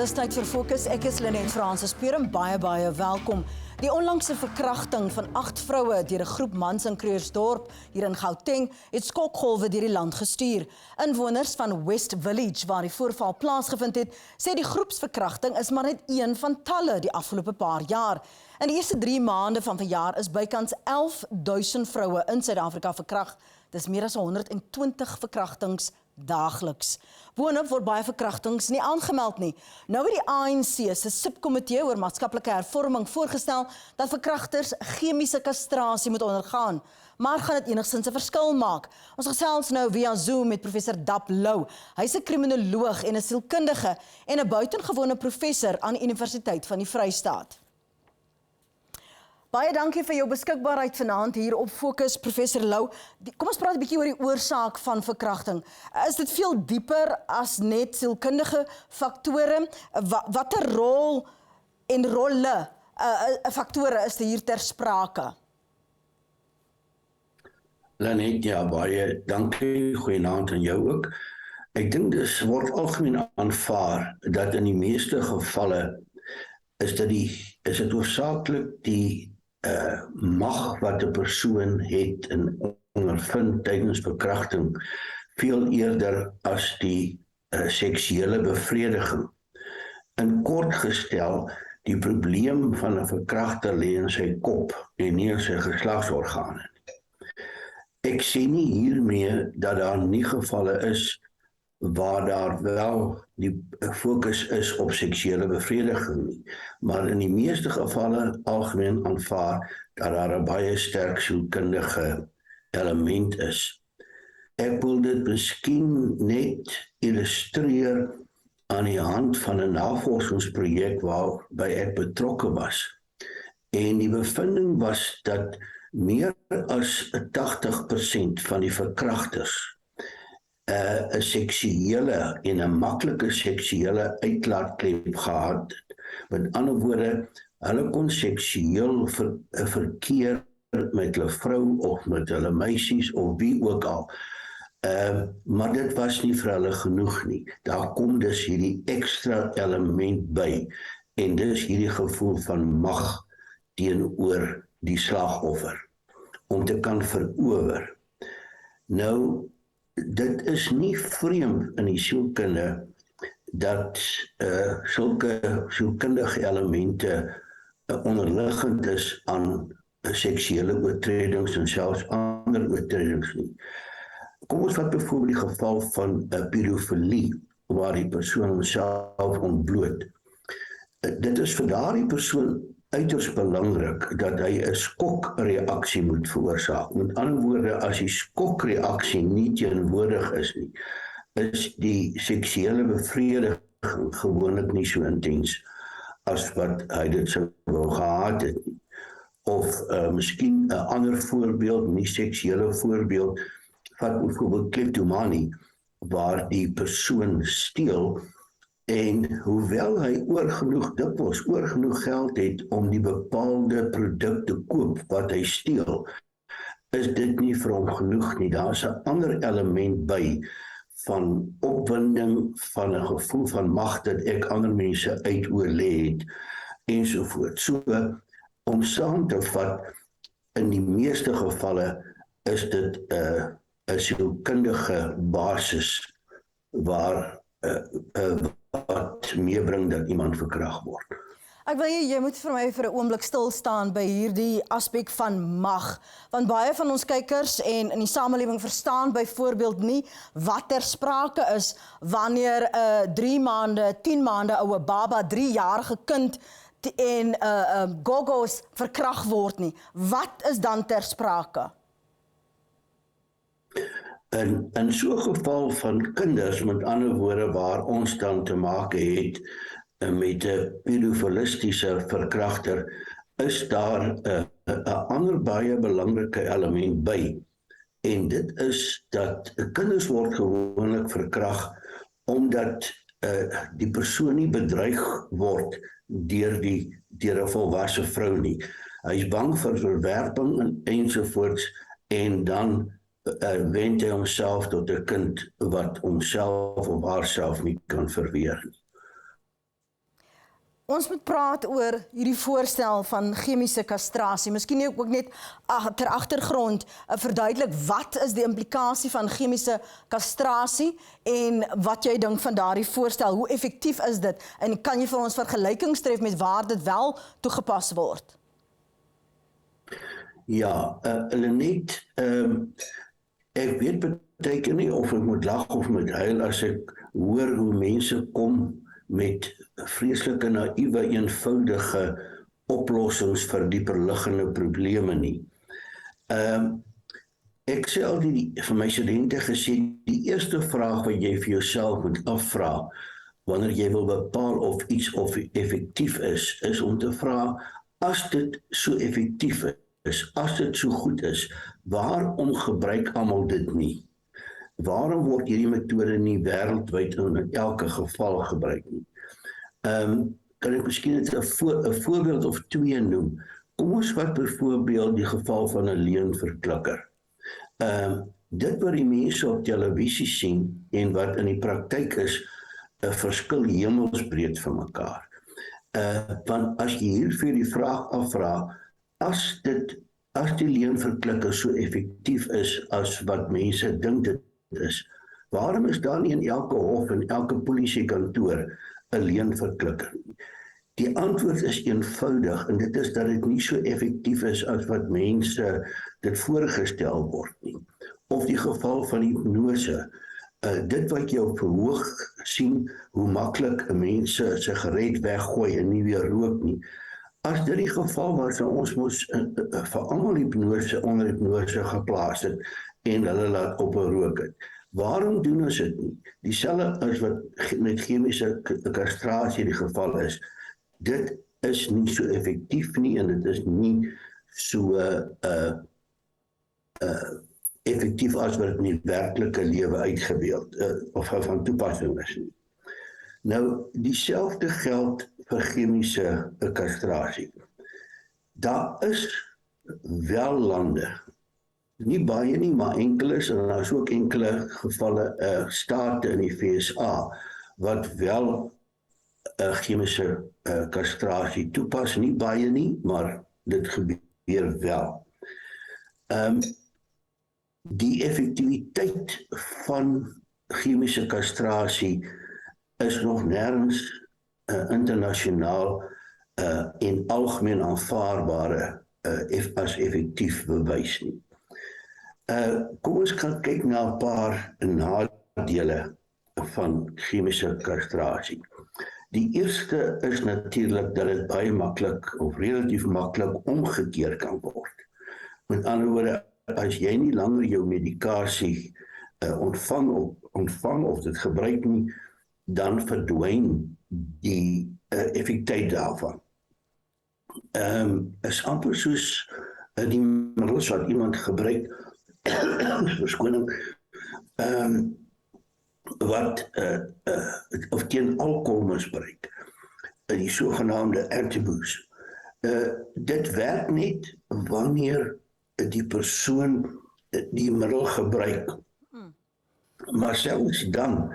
Dis tyd vir Fokus. Ek is Lenet Fransis Perum, baie welkom. Die onlangse verkrachting van 8 vroue deur 'n groep mans in Krugersdorp hier in Gauteng het skokgolwe deur die land gestuur. Inwoners van West Village waar die voorval plaasgevind het, sê die groepsverkrachting is maar net een van talle die afgelope paar jaar. In die eerste 3 maande van vanjaar is bykans 11.000 vroue in Suid-Afrika verkragt. Dis meer as 120 verkrachtings daagliks. Boonop word baie verkrachtings nie aangemeld nie. Nou het die ANC se subkomitee oor maatskaplike hervorming voorgestel dat verkragters chemiese kastrasie moet ondergaan. Maar gaan dit enigstens 'n verskil maak? Ons gesels nou via Zoom met professor Lou. Hy's 'n kriminoloog en 'n sielkundige en 'n buitengewone professor aan die Universiteit van die Vrystaat. Baie dankie vir jou beskikbaarheid vanaand hier op Fokus, professor Lou. Kom ons praat 'n bietjie oor die oorsaak van verkrachting. Is dit veel dieper as net sielkundige faktore? Watter rol en rolle faktore is hier ter sprake? Lenet, ja, baie dankie. Goeienaand aan jou ook. Ek dink dis word algemeen aanvaar dat in die meeste gevalle is dit hoofsaaklik die mag wat 'n persoon het en ondervind tydens verkrachting veel eerder as die seksuele bevrediging. In kort gestel, die probleem van 'n verkragter lê in sy kop en nie in sy geslagsorgane. Ek sê nie hiermee dat daar nie gevalle is waar daar wel die fokus is op seksuele bevrediging nie, maar in die meeste gevalle algemeen aanvaar dat daar 'n baie sterk sielkundige element is. Ek wil dit miskien net illustreer aan die hand van 'n navorsingsprojek waarby ek betrokke was. En die bevinding was dat meer as 80% van die verkrachters 'n seksuele en 'n maklike seksuele uitlaatklep gehad het. Met ander woorde, hulle kon seksueel verkeer met hulle vrou of met hulle meisies of wie ook al. Maar dit was nie vir hulle genoeg nie. Daar kom dus hierdie ekstra element by en dis hierdie gevoel van mag teenoor die slagoffer om te kan verower. Nou, dit is nie vreemd in die sielkunde dat sulke sielkundige elemente onderliggend is aan seksuele oortredings en selfs ander oortredings nie. Kom ons vat byvoorbeeld die geval van pedofilie, waar die persoon homself ontbloot. Dit is vir daardie persoon uiters belangrik dat hy 'n skokreaksie moet veroorsaak. Met ander woorde, as die skokreaksie nie teenwoordig is nie, is die seksuele bevrediging gewoonlik nie so intens as wat hy dit sou wou gehad het nie. Of miskien 'n ander voorbeeld, nie seksuele voorbeeld, vat byvoorbeeld kleptomanie, waar die persoon steel en hoewel hy dikwels oor genoeg geld het om die bepaalde produk te koop wat hy steel, is dit nie vir hom genoeg nie. Daar is 'n ander element by van opwinding, van 'n gevoel van mag dat ek ander mense uitoorlê het ensovoort. So, om saam te vat, in die meeste gevalle is dit 'n sielkundige basis waar wat meebring dat iemand verkragt word. Ek wil jy moet vir my vir 'n oomblik stil staan by hierdie aspek van mag, want baie van ons kykers en in die samelewing verstaan byvoorbeeld nie wat ter sprake is wanneer 'n 3 maande, 10 maande oue baba, 3-jarige kind en gogos verkragt word nie. Wat is dan ter sprake? In so 'n geval van kinders, met ander woorde, waar ons dan te maak het met 'n pedofilistiese verkragter, is daar 'n ander baie belangrike element by. En dit is dat kinders word gewoonlik verkragt omdat die persoon nie bedreig word deur 'n volwasse vrou nie. Hy is bang vir verwerping ensovoorts en dan wend hy homself tot 'n kind wat homself of haarself nie kan verweer nie. Ons moet praat oor hierdie voorstel van chemiese kastrasie. Miskien ook net ter agtergrond verduidelik wat is die implikasie van chemiese kastrasie en wat jy dink van daardie voorstel, hoe effektief is dit en kan jy vir ons vergelykings tref met waar dit wel toegepas word? Ja, Lenet, ek weet beteken nie of ek moet lag of moet huil as ek hoor hoe mense kom met vreeslike naïewe eenvoudige oplossings vir dieper liggende probleme nie. Ek sê altyd vir my studente gesê, die eerste vraag wat jy vir jouself moet afvra wanneer jy wil bepaal of iets of effektief is om te vra, as dit so effektief is, as dit so goed is, waarom gebruik almal dit nie? Waarom word hierdie metode nie wêreldwyd in elke geval gebruik nie? Kan ek miskien net 'n voorbeeld of twee noem? Kom ons vat byvoorbeeld die geval van 'n leenverklikker. Dit wat die mense op televisie sien en wat in die praktyk is, 'n verskil hemelsbreed van mekaar. Want as jy hier vir die vraag afvra, as die leenverklikker so effektief is as wat mense dink dit is, waarom is daar nie in elke hof en elke polisiekantoor 'n leenverklikker nie? Die antwoord is eenvoudig en dit is dat dit nie so effektief is as wat mense dit voorgestel word nie. Of die geval van hipnose, dit wat jy op verhoog sien, hoe maklik 'n mens 'n sigaret weggooi en nie weer rook nie. As dit die geval was, dan ons moes vir almal onder hipnose geplaas het en hulle laat oprook het. Waarom doen ons dit nie? Dieselfde as wat met chemiese kastrasie die geval is. Dit is nie so effektief nie en dit is nie so effektief as wat dit in die werklike lewe uitgebeeld of van toepassing is nie. Nou, dieselfde geld vir chemiese kastrasie. Daar is wel lande, nie baie nie, maar enkeles, en daar is ook enkele gevalle state in die VSA, wat wel chemische kastrasie toepas, nie baie nie, maar dit gebeur wel. Die effektiwiteit van chemische kastrasie is nog nergens internasionaal en algemeen aanvaarbare as effektief bewys nie. Kom ons gaan kyk na 'n paar nadele van chemische kastrasie. Die eerste is natuurlik dat dit baie maklik of relatief maklik omgekeer kan word. Met ander woorde, as jy nie langer jou medikasie ontvang of dit gebruik nie, dan verdwyn die effektiwiteit daarvan. Is amper soos die middels wat iemand gebruik, verskoning, wat of teen alkohol misbruik, die sogenaamde antabuse. Dit werk net wanneer die persoon die middel gebruik. Maar selfs dan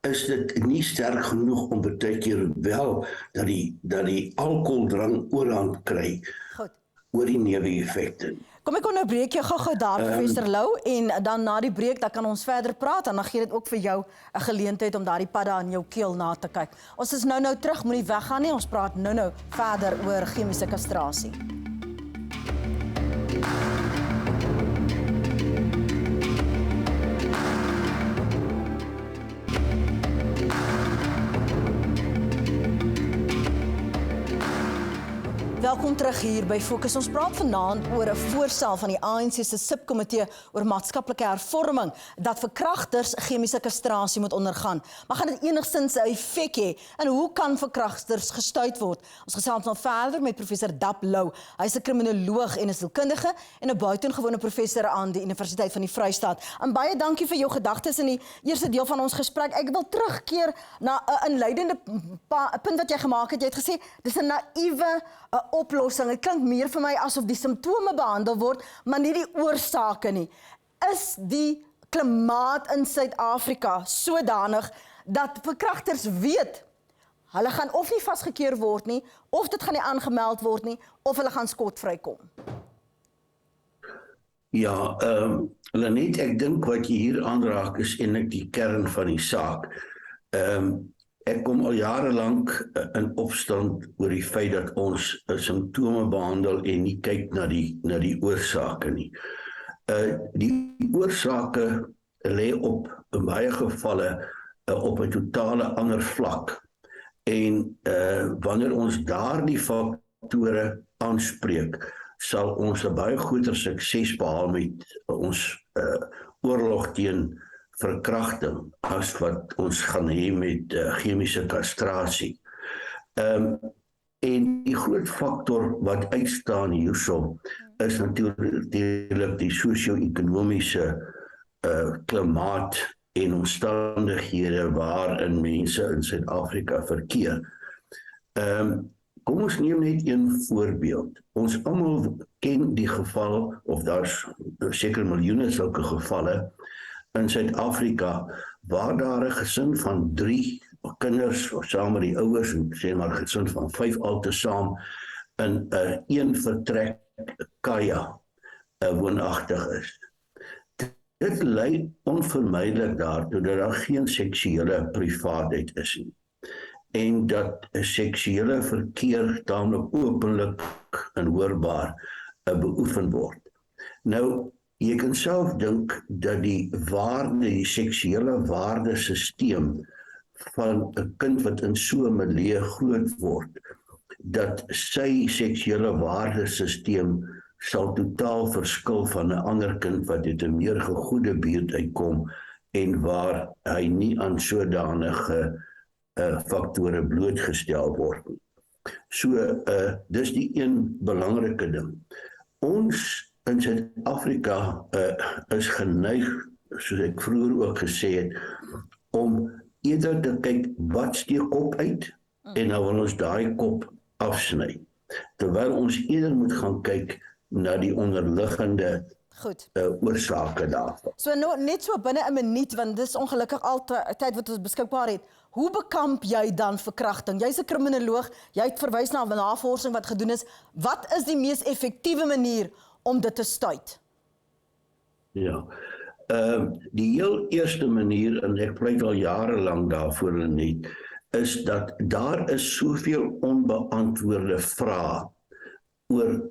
is dit nie sterk genoeg om baie keer wel dat die alkoholdrang oorhand kry oor die neeweffekte. Kom ek onderbreek jou gou daar, professor Lou, en dan na die breek dan kan ons verder praat en dan gee dit ook vir jou 'n geleentheid om daardie padda aan jou keel na te kyk. Ons is nou terug, moenie weggaan nie, ons praat nou verder oor chemiese kastrasie. Welkom terug hier by Fokus. Ons praat vanaand oor 'n voorstel van die ANC se subkomitee oor maatskaplike hervorming dat verkragters chemiese kastrasie moet ondergaan. Maar gaan dit enigstens 'n effek hê? En hoe kan verkragters gestuit word? Ons gesels nou verder met professor Dap Lou. Hy's 'n kriminoloog en 'n sielkundige en 'n buitengewone professor aan die Universiteit van die Vrystaat. En baie dankie vir jou gedagtes in die eerste deel van ons gesprek. Ek wil terugkeer na 'n inleidende punt wat jy gemaak het. Jy het gesê dis 'n naïewe oplossing. Dit klink meer vir my asof die simptome behandel word, maar nie die oorsake nie. Is die klimaat in Suid-Afrika sodanig dat verkragters weet Hulle gaan of nie vasgekeer word nie, of dit gaan nie aangemeld word nie, of hulle gaan skotvry kom. Ja, Lenet, ek dink wat jy hier aanraak is eintlik die kern van die saak. Ek kom al jare lank in opstand oor die feit dat ons simptome behandel en nie kyk na die oorsake nie. Die oorsake lê op in baie gevalle op 'n totale ander vlak. En wanneer ons daardie faktore aanspreek, sal ons 'n baie groter sukses behaal met ons oorlog teen verkragting as wat ons gaan hê met chemiese kastrasie. En die groot faktor wat uitstaan hierso is natuurlik die sosio-ekonomiese klimaat en omstandighede waarin mense in Suid-Afrika verkeer. Kom ons neem net een voorbeeld. Ons almal ken die geval, of daar's seker miljoene sulke gevalle in Suid-Afrika waar daar 'n gesin van 3 kinders of saam met die ouers en sê maar 'n gesin van 5 altesaam in 'n een vertrek kaya woonagtig is. Dit lei onvermydelik daartoe dat daar geen seksuele privaatheid is nie. En dat 'n seksuele verkeer taamlik openlik en hoorbaar beoefen word. Nou, jy kan self dink dat die seksuele waardesisteem van 'n kind wat in so 'n milieu groot word, dat sy seksuele waardesisteem sal totaal verskil van 'n ander kind wat uit 'n meer gegoede buurt uitkom en waar hy nie aan sodanige faktore blootgestel word nie. So, dis die een belangrike ding. Ons in Suid-Afrika is geneig, soos ek vroeër ook gesê het, om eerder te kyk wat steek kop uit en dan wil ons daai kop afsny. Terwyl ons eerder moet gaan kyk na die onderliggende oorsake daarvan. So net so binne 'n minuut, want dis ongelukkig altyd wat ons beskikbaar het. Hoe bekamp jy dan verkrachting? Jy's 'n kriminoloog, jy het verwys na navorsing wat gedoen is. Wat is die mees effektiewe manier om dit te stuit? Ja, die heel eerste manier, en ek pleit al jare lank daarvoor net, is dat daar is soveel onbeantwoorde vrae oor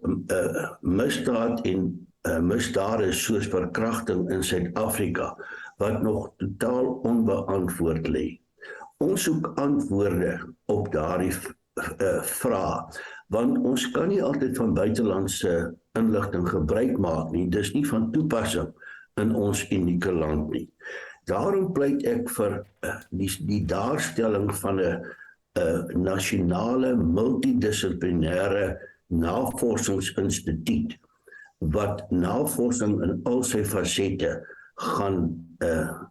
misdaad en misdade soos verkrachting in Suid-Afrika, wat nog totaal onbeantwoord lê. Ons soek antwoorde op daardie vrae, want ons kan nie altyd van buitelandse inligting gebruik maak nie, dis nie van toepassing in ons unieke land nie. Daarom pleit ek vir die daarstelling van 'n nasionale multidissiplinêre navorsingsinstituut wat navorsing in al sy fasette gaan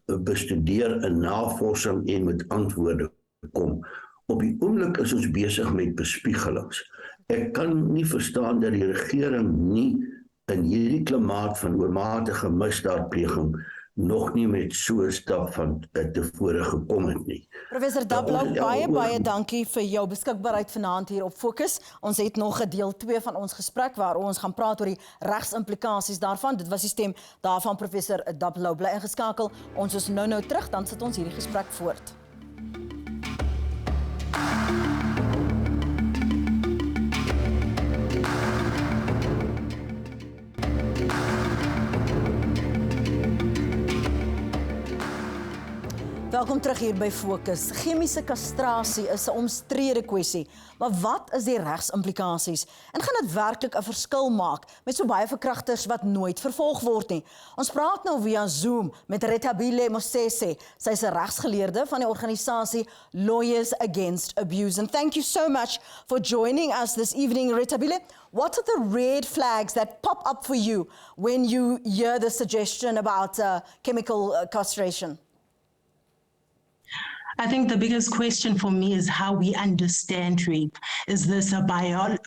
bestudeer in navorsing en met antwoorde kom. Op die oomblik is ons besig met bespiegelings. Ek kan nie verstaan dat die regering nie in hierdie klimaat van oormatige misdaadpleging nog nie met so 'n stap van tevore gekom het nie. Professor Dablou, baie dankie vir jou beskikbaarheid vanaand hier op Fokus. Ons het nog 'n deel 2 van ons gesprek waar ons gaan praat oor die regsimplikasies daarvan. Dit was die stem daarvan Professor Dablou. Bly ingeskakel. Ons is nou terug, dan sit ons hierdie gesprek voort. Welkom terug hier by Fokus. Chemiese kastrasie is 'n omstrede kwessie, maar wat is die regsimplikasies? En gaan dit werklik 'n verskil maak met so baie verkragters wat nooit vervolg word nie? Ons praat nou via Zoom met Rethabile Mosese. Sy's 'n regsgeleerde van die organisasie Lawyers Against Abuse. And thank you so much for joining us this evening, Rethabile. What are the red flags that pop up for you when you hear the suggestion about chemical castration? I think the biggest question for me is how we understand rape. Is this a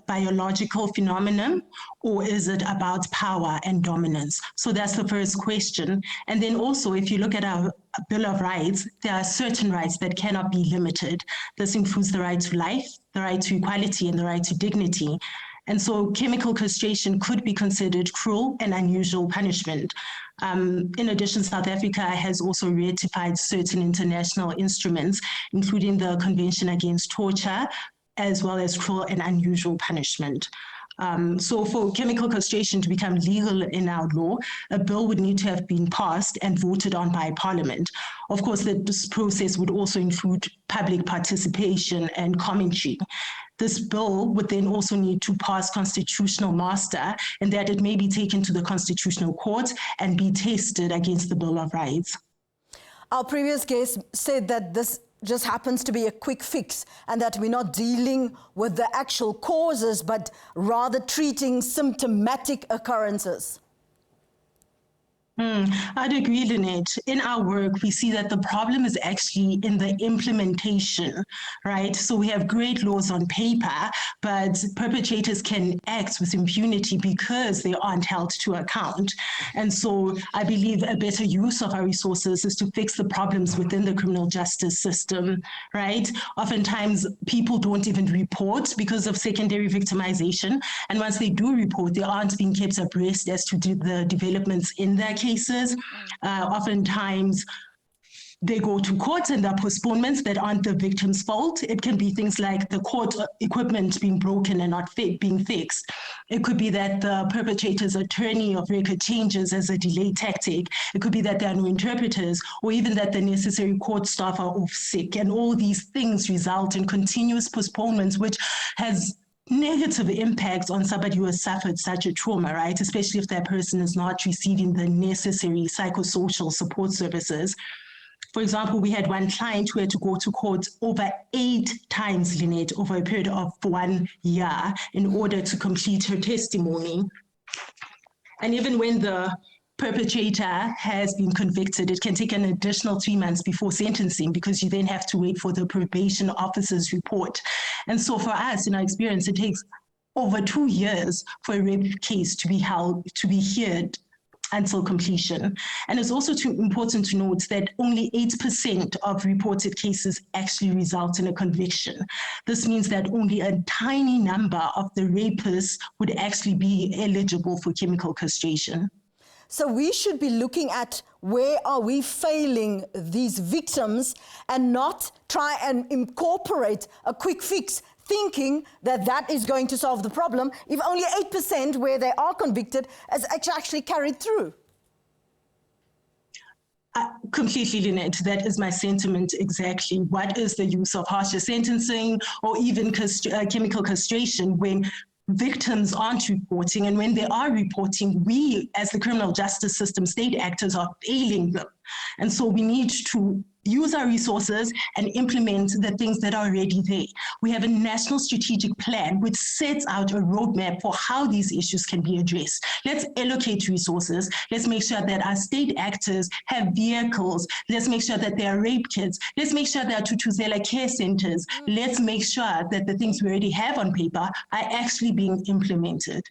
biological phenomenon, or is it about power and dominance? So that's the first question. And then also, if you look at our Bill of Rights, there are certain rights that cannot be limited. This includes the right to life, the right to equality, and the right to dignity. And so chemical castration could be considered cruel and unusual punishment. In addition, South Africa has also ratified certain international instruments, including the Convention Against Torture, as well as cruel and unusual punishment. So for chemical castration to become legal in our law, a bill would need to have been passed and voted on by Parliament. Of course, this process would also include public participation and commentary. This bill would then also need to pass constitutional muster, and that it may be taken to the Constitutional Court and be tested against the Bill of Rights. Our previous guest said that this just happens to be a quick fix and that we're not dealing with the actual causes, but rather treating symptomatic occurrences. I'd agree, Lynette. In our work, we see that the problem is actually in the implementation, right? So we have great laws on paper, but perpetrators can act with impunity because they aren't held to account. And so I believe a better use of our resources is to fix the problems within the criminal justice system, right? Oftentimes, people don't even report because of secondary victimization. And once they do report, they aren't being kept abreast as to the developments in their cases. Oftentimes, they go to court and there are postponements that aren't the victim's fault. It can be things like the court equipment being broken and not being fixed. It could be that the perpetrator's attorney of record changes as a delay tactic. It could be that there are no interpreters, or even that the necessary court staff are off sick. And all these things result in continuous postponements, which has negative impact on somebody who has suffered such a trauma, right? Especially if that person is not receiving the necessary psychosocial support services. For example, we had one client who had to go to court over 8 times, Lynette, over a period of 1 year in order to complete her testimony. And even when the perpetrator has been convicted, it can take an additional 3 months before sentencing, because you then have to wait for the probation officer's report. And so for us, in our experience, it takes over 2 years for a rape case to be heard until completion. And it's also important to note that only 8% of reported cases actually result in a conviction. This means that only a tiny number of the rapists would actually be eligible for chemical castration. So we should be looking at where are we failing these victims and not try and incorporate a quick fix, thinking that that is going to solve the problem, if only 8% where they are convicted is actually carried through. Completely, Lynette. That is my sentiment exactly. What is the use of harsher sentencing or even chemical castration when victims aren't reporting, and when they are reporting, we as the criminal justice system, state actors, are failing them. And so we need to use our resources and implement the things that are already there. We have a national strategic plan which sets out a roadmap for how these issues can be addressed. Let's allocate resources. Let's make sure that our state actors have vehicles. Let's make sure that there are rape kits. Let's make sure there are Tutuzela care centers. Let's make sure that the things we already have on paper are actually being implemented.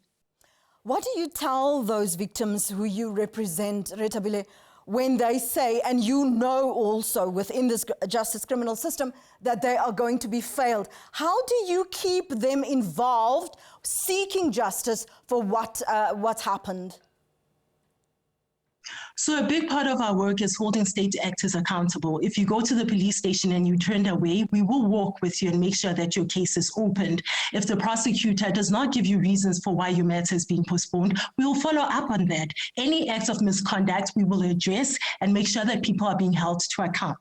What do you tell those victims who you represent, Retabile, when they say, and you know also within this justice criminal system, that they are going to be failed? How do you keep them involved, seeking justice for what's happened? So a big part of our work is holding state actors accountable. If you go to the police station and you turned away, we will walk with you and make sure that your case is opened. If the prosecutor does not give you reasons for why your matter is being postponed, we will follow up on that. Any acts of misconduct we will address and make sure that people are being held to account.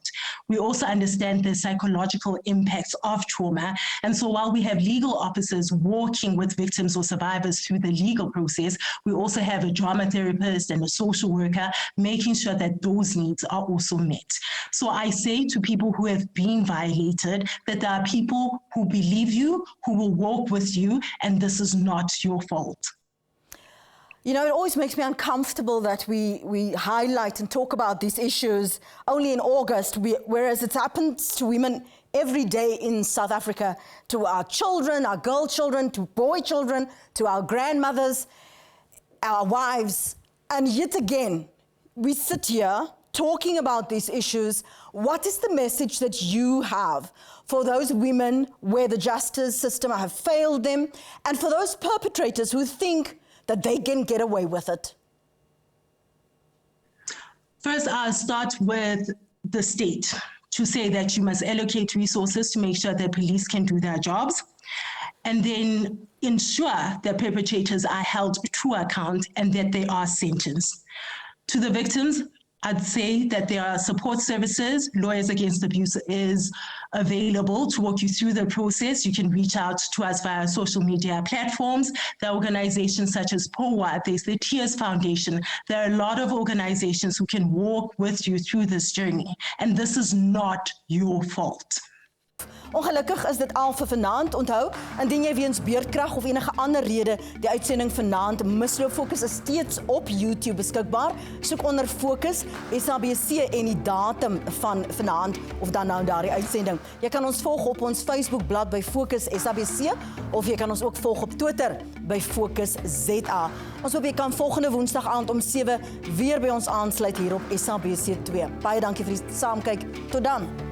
We also understand the psychological impacts of trauma. And so while we have legal officers working with victims or survivors through the legal process, we also have a drama therapist and a social worker, making sure that those needs are also met. So I say to people who have been violated that there are people who believe you, who will walk with you, and this is not your fault. You know, it always makes me uncomfortable that we highlight and talk about these issues only in August, whereas it happens to women every day in South Africa, to our children, our girl children, to boy children, to our grandmothers, our wives. And yet again, we sit here talking about these issues. What is the message that you have for those women where the justice system have failed them, and for those perpetrators who think that they can get away with it? First, I'll start with the state to say that you must allocate resources to make sure that police can do their jobs, and then ensure that perpetrators are held to account and that they are sentenced. To the victims, I'd say that there are support services. Lawyers Against Abuse is available to walk you through the process. You can reach out to us via social media platforms. There are organizations such as POWA, there's the Tears Foundation. There are a lot of organizations who can walk with you through this journey. And this is not your fault. Ongelukkig is dit al vir vanaand. Onthou, indien jy weens beurtkrag of enige ander rede die uitsending vanaand misloop, Fokus is steeds op YouTube beskikbaar. Soek onder Fokus SABC en die datum van vanaand of dan nou daardie uitsending. Jy kan ons volg op ons Facebookblad by Fokus SABC of jy kan ons ook volg op Twitter by Fokus ZA. Ons hoop jy kan volgende Woensdag aand om 7 weer by ons aansluit hier op SABC 2. Baie dankie vir die saamkyk. Tot dan.